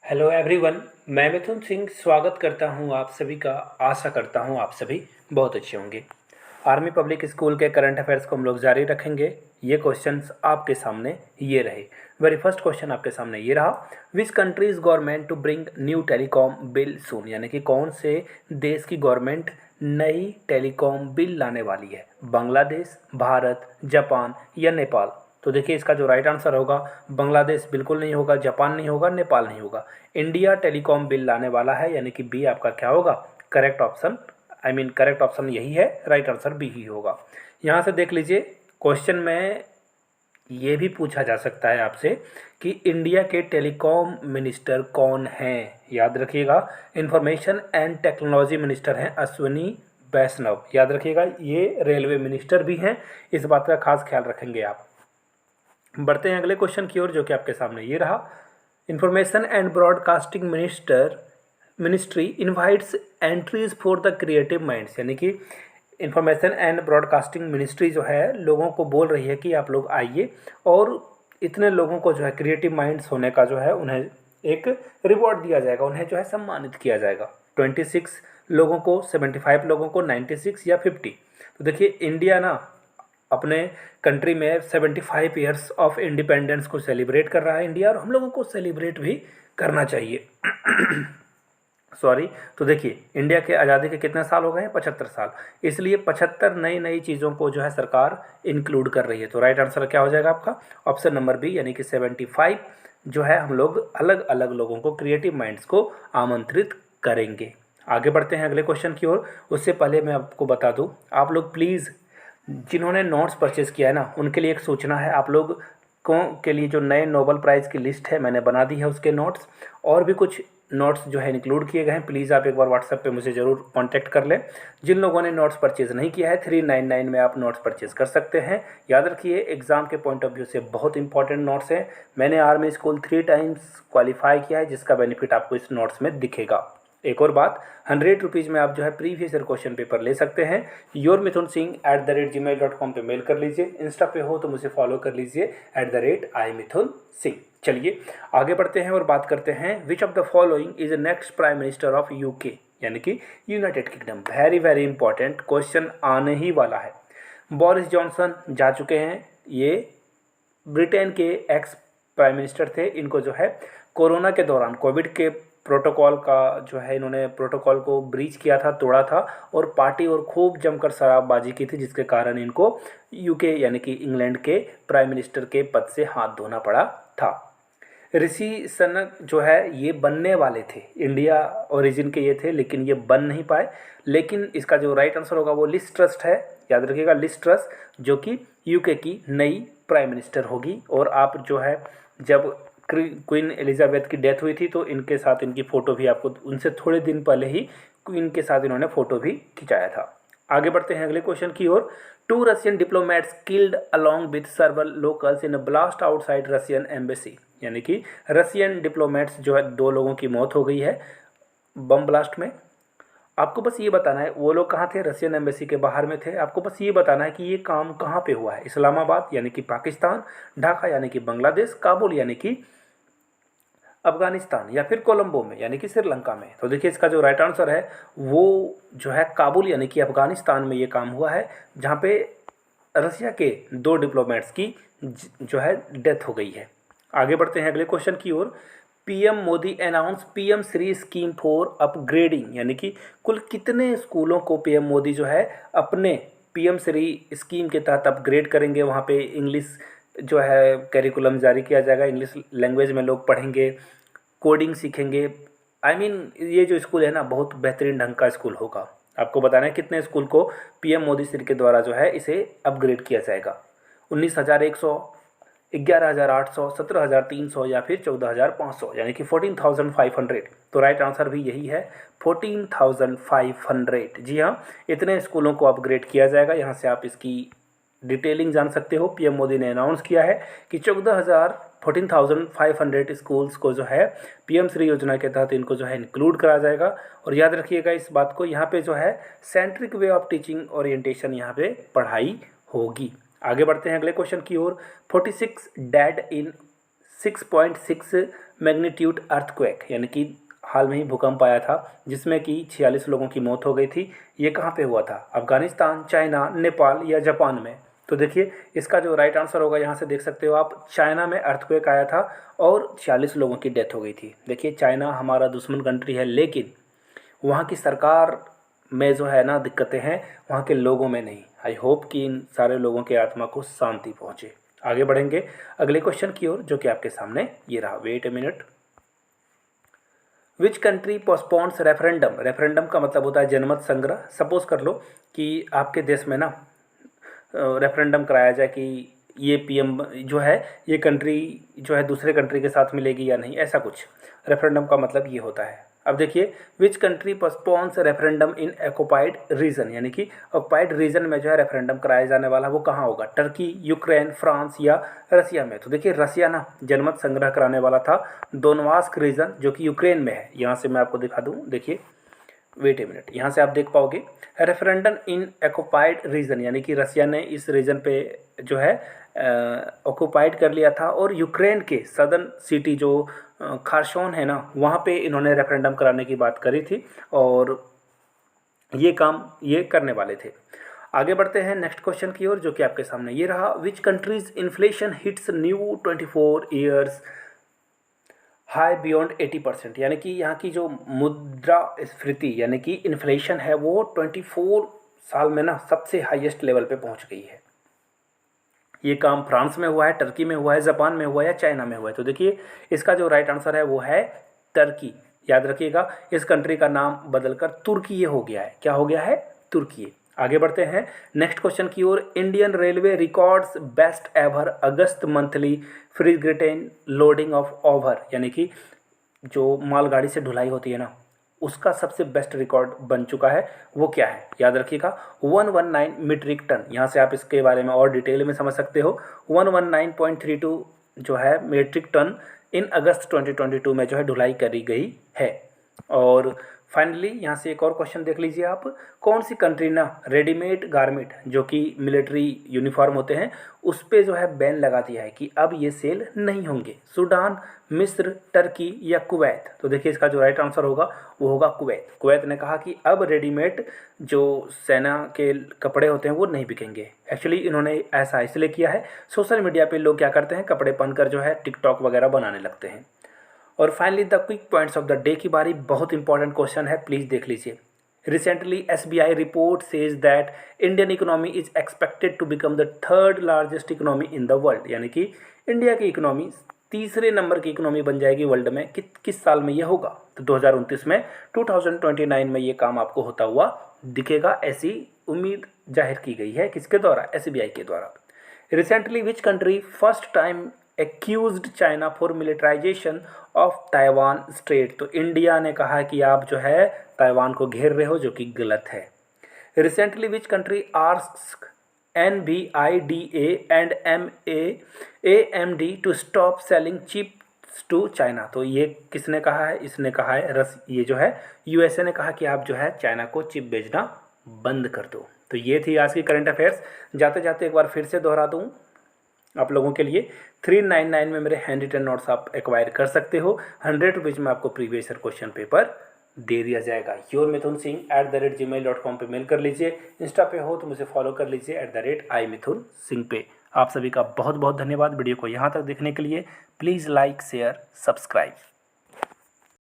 Hello everyone. मैं मिथुन सिंह स्वागत करता हूं आप सभी का। आशा करता हूं आप सभी बहुत अच्छे होंगे। आर्मी पब्लिक स्कूल के करंट अफेयर्स को हम लोग जारी रखेंगे। ये क्वेश्चंस आपके सामने ये रहे। वेरी फर्स्ट क्वेश्चन आपके सामने ये रहा, which countries government to bring new telecom bill soon, यानी कि कौन से देश की गवर्नमेंट नई टेलीकॉम बिल लाने वाली है। बांग्लादेश, भारत, जापान या नेपाल। तो देखिए इसका जो राइट आंसर होगा, बांग्लादेश बिल्कुल नहीं होगा, जापान नहीं होगा, नेपाल नहीं होगा। इंडिया टेलीकॉम बिल लाने वाला है, यानी कि बी आपका क्या होगा, करेक्ट ऑप्शन। करेक्ट ऑप्शन यही है, राइट आंसर बी ही होगा। यहाँ से देख लीजिए क्वेश्चन में ये भी पूछा जा सकता है आपसे कि इंडिया के टेलीकॉम मिनिस्टर कौन हैं। याद रखिएगा, इंफॉर्मेशन एंड टेक्नोलॉजी मिनिस्टर हैं अश्विनी वैष्णव। याद रखिएगा, ये रेलवे मिनिस्टर भी हैं, इस बात का खास ख्याल रखेंगे आप। बढ़ते हैं अगले क्वेश्चन की ओर, जो कि आपके सामने ये रहा, information and broadcasting ministry invites entries for the creative minds, यानी कि इंफॉर्मेशन एंड ब्रॉडकास्टिंग मिनिस्ट्री जो है लोगों को बोल रही है कि आप लोग आइए और इतने लोगों को जो है क्रिएटिव माइंड्स होने का जो है उन्हें एक रिवॉर्ड दिया जाएगा, उन्हें जो है सम्मानित किया जाएगा। 26 लोगों को, 75 लोगों को, 96 या 50। तो देखिए इंडिया ना अपने कंट्री में 75 ईयर्स ऑफ इंडिपेंडेंस को सेलिब्रेट कर रहा है इंडिया, और हम लोगों को सेलिब्रेट भी करना चाहिए। सॉरी। तो देखिए इंडिया के आज़ादी के कितने साल हो गए हैं, 75 साल। इसलिए 75 नई नई चीज़ों को जो है सरकार इंक्लूड कर रही है। तो राइट आंसर क्या हो जाएगा आपका, ऑप्शन नंबर बी, यानी कि 75 जो है हम लोग अलग अलग लोगों को, क्रिएटिव माइंड्स को आमंत्रित करेंगे। आगे बढ़ते हैं अगले क्वेश्चन की ओर। उससे पहले मैं आपको बता दूं, आप लोग प्लीज़ जिन्होंने नोट्स परचेज़ किया है ना, उनके लिए एक सूचना है। आप लोग को के लिए जो नए नोबल प्राइज़ की लिस्ट है मैंने बना दी है, उसके नोट्स और भी कुछ नोट्स जो है इंक्लूड किए गए हैं। प्लीज़ आप एक बार व्हाट्सएप पे मुझे ज़रूर कांटेक्ट कर लें। जिन लोगों ने नोट्स परचेज़ नहीं किया है, 399 में आप नोट्स परचेज़ कर सकते हैं। याद रखिए एग्ज़ाम के पॉइंट ऑफ व्यू से बहुत इंपॉर्टेंट नोट्स हैं। मैंने आर्मी स्कूल 3 टाइम्स क्वालिफाई किया है, जिसका बेनिफिट आपको इस नोट्स में दिखेगा। एक और बात, 100 रुपीज़ में आप जो है प्रीवियस ईयर क्वेश्चन पेपर ले सकते हैं। yourmithunsingh@gmail.com पे मेल कर लीजिए। इंस्टा पे हो तो मुझे फॉलो कर लीजिए @iMithunSingh। चलिए आगे बढ़ते हैं और बात करते हैं, which of the following is next prime minister of UK, यानी कि United kingdom. Very very important question आने ही वाला है। बोरिस जॉनसन जा चुके हैं, ये ब्रिटेन के एक्स प्राइम मिनिस्टर थे। इनको जो है कोरोना के दौरान कोविड के प्रोटोकॉल का जो है, इन्होंने प्रोटोकॉल को ब्रीच किया था, तोड़ा था, और पार्टी और खूब जमकर शराबबाजी की थी, जिसके कारण इनको यूके यानी कि इंग्लैंड के प्राइम मिनिस्टर के पद से हाथ धोना पड़ा था। ऋषि सनक जो है ये बनने वाले थे, इंडिया ओरिजिन के ये थे, लेकिन ये बन नहीं पाए। लेकिन इसका जो राइट आंसर होगा वो लिज ट्रस है। याद रखिएगा, लिज ट्रस जो कि यूके की नई प्राइम मिनिस्टर होगी। और आप जो है जब क्वीन एलिजाबेथ की डेथ हुई थी तो इनके साथ इनकी फ़ोटो भी, आपको उनसे थोड़े दिन पहले ही क्वीन के साथ इन्होंने फ़ोटो भी खिंचाया था। आगे बढ़ते हैं अगले क्वेश्चन की ओर। 2 Russian diplomats killed along with सर्वल locals in a blast outside Russian embassy, यानी कि रशियन डिप्लोमेट्स जो है 2 लोगों की मौत हो गई है बम ब्लास्ट में। आपको बस ये बताना है वो लोग कहाँ थे, रशियन एम्बेसी के बाहर में थे। आपको बस ये बताना है कि ये काम कहाँ पे हुआ है, इस्लामाबाद यानी कि पाकिस्तान, ढाका यानी कि बांग्लादेश, काबुल यानी कि अफगानिस्तान, या फिर कोलंबो में यानी कि श्रीलंका में। तो देखिए इसका जो राइट आंसर है वो जो है काबुल यानी कि अफगानिस्तान में ये काम हुआ है, जहाँ पे रसिया के 2 डिप्लोमेट्स की जो है डेथ हो गई है। आगे बढ़ते हैं अगले क्वेश्चन की ओर। PM Modi announce PM Shri scheme for upgrading, यानी कि कुल कितने स्कूलों को पीएम मोदी जो है अपने पीएम श्री स्कीम के तहत अपग्रेड करेंगे। वहाँ पे इंग्लिश जो है करिकुलम जारी किया जाएगा, इंग्लिश लैंग्वेज में लोग पढ़ेंगे, कोडिंग सीखेंगे। ये जो स्कूल है ना बहुत बेहतरीन ढंग का स्कूल होगा। आपको बताना है कितने स्कूल को पीएम मोदी श्री के द्वारा जो है इसे अपग्रेड किया जाएगा। 19,100, 11,800, 17,300 या फिर 14,500, यानी कि 14,500। तो राइट आंसर भी यही है, 14,500। जी हाँ, इतने स्कूलों को अपग्रेड किया जाएगा। यहाँ से आप इसकी डिटेलिंग जान सकते हो। पीएम मोदी ने अनाउंस किया है कि 14,500 स्कूल्स को जो है पीएम श्री योजना के तहत इनको जो है इंक्लूड करा जाएगा। और याद रखिएगा इस बात को, यहाँ पे जो है centric way of teaching orientation यहाँ पे पढ़ाई होगी। आगे बढ़ते हैं अगले क्वेश्चन की ओर। 46 डेड इन 6.6 मैग्नीट्यूड अर्थक्वेक, यानी कि हाल में ही भूकंप आया था जिसमें कि 46 लोगों की मौत हो गई थी। ये कहाँ पे हुआ था? अफगानिस्तान, चाइना, नेपाल या जापान में? तो देखिए इसका जो राइट आंसर होगा, यहाँ से देख सकते हो आप, चाइना में अर्थक्वेक आया था और 46 लोगों की डेथ हो गई थी। देखिए चाइना हमारा दुश्मन कंट्री है, लेकिन वहाँ की सरकार में जो है ना दिक्कतें हैं, वहाँ के लोगों में नहीं। आई होप कि इन सारे लोगों के आत्मा को शांति पहुँचे। आगे बढ़ेंगे अगले क्वेश्चन की ओर, जो कि आपके सामने ये रहा। Wait a minute. Which country postpones referendum? Referendum का मतलब होता है जनमत संग्रह। सपोज कर लो कि आपके देश में ना रेफरेंडम कराया जाए कि ये पीएम जो है, ये कंट्री जो है दूसरे कंट्री के साथ मिलेगी या नहीं, ऐसा कुछ। रेफरेंडम का मतलब ये होता है। अब देखिए, which country postpones referendum in occupied region, यानी कि ऑक्युपाइड रीजन में जो है रेफरेंडम कराया जाने वाला वो कहाँ होगा? टर्की, यूक्रेन, फ्रांस या रसिया में? तो देखिए रसिया ना जनमत संग्रह कराने वाला था दोनबास्क रीजन, जो कि यूक्रेन में है। यहाँ से मैं आपको दिखा दूँ, देखिए वेट ए मिनट, यहाँ से आप देख पाओगे रेफरेंडम इन ऑक्युपाइड रीजन, यानी कि रसिया ने इस रीजन पे जो है ऑक्युपाइड कर लिया था, और यूक्रेन के सदर्न सिटी जो खारसोन है ना, वहाँ पे इन्होंने रेफरेंडम कराने की बात करी थी और ये काम ये करने वाले थे। आगे बढ़ते हैं नेक्स्ट क्वेश्चन की ओर, जो कि आपके सामने ये रहा। Which countries inflation hits new 24 years high beyond 80%, यानी कि यहाँ की जो मुद्रास्फीति यानी कि इन्फ्लेशन है वो 24 साल में ना सबसे हाईएस्ट लेवल पे पहुँच गई है। ये काम फ्रांस में हुआ है, टर्की में हुआ है, जापान में हुआ है या चाइना में हुआ है? तो देखिए इसका जो राइट आंसर है वो है टर्की। याद रखिएगा, इस कंट्री का नाम बदलकर तुर्की हो गया है। क्या हो गया है? तुर्की। आगे बढ़ते हैं नेक्स्ट क्वेश्चन की ओर। Indian railway records best ever August monthly freight loading of over, यानी कि जो मालगाड़ी से ढुलाई होती है ना, उसका सबसे बेस्ट रिकॉर्ड बन चुका है। वो क्या है? याद रखिएगा 119 मीट्रिक टन। यहाँ से आप इसके बारे में और डिटेल में समझ सकते हो। 119.32 जो है मीट्रिक टन इन अगस्त 2022 में जो है ढुलाई करी गई है। और फाइनली यहाँ से एक और क्वेश्चन देख लीजिए आप। कौन सी कंट्री ना रेडीमेड गारमेंट जो कि मिलिट्री यूनिफॉर्म होते हैं उस पे जो है बैन लगा दिया है कि अब ये सेल नहीं होंगे? सूडान, मिस्र, टर्की या कुवैत? तो देखिए इसका जो राइट आंसर होगा वो होगा कुवैत। कुवैत ने कहा कि अब रेडीमेड जो सेना के कपड़े होते हैं वो नहीं बिकेंगे। एक्चुअली इन्होंने ऐसा इसलिए किया है, सोशल मीडिया पे लोग क्या करते हैं, कपड़े पहनकर जो है टिकटॉक वगैरह बनाने लगते हैं। और finally the quick points of the day की बारी। बहुत इंपॉर्टेंट क्वेश्चन है, प्लीज़ देख लीजिए। Recently SBI report says that Indian economy is expected to become the third largest economy in the world, यानी कि इंडिया की इकोनॉमी तीसरे नंबर की इकोनॉमी बन जाएगी वर्ल्ड में। किस साल में ये होगा? तो 2029 में, 2029 में ये काम आपको होता हुआ दिखेगा, ऐसी उम्मीद जाहिर की गई है। किसके द्वारा? SBI के द्वारा। Recently which country first time accused China for militarisation of Taiwan straight? तो इंडिया ने कहा कि आप जो है ताइवान को घेर रहे हो, जो कि गलत है। Recently which country asked NVIDA and AMD to stop selling chips to China? तो ये किसने कहा है? इसने कहा है ये जो है USA ने कहा कि आप जो है चाइना को चिप बेचना बंद कर दो। तो ये थी आज की करंट अफेयर्स। जाते जाते एक बार फिर से दोहरा दूँ आप लोगों के लिए, 399 में मेरे हैंड रिटन नोट्स आप एक्वायर कर सकते हो। 100 रुपीज़ में आपको प्रीवियस ईयर क्वेश्चन पेपर दे दिया जाएगा। yourmithunsingh@gmail.com पे मेल कर लीजिए। इंस्टा पे हो तो मुझे फॉलो कर लीजिए @imithunsingh पे। आप सभी का बहुत बहुत धन्यवाद वीडियो को यहाँ तक देखने के लिए। Please like, share, subscribe.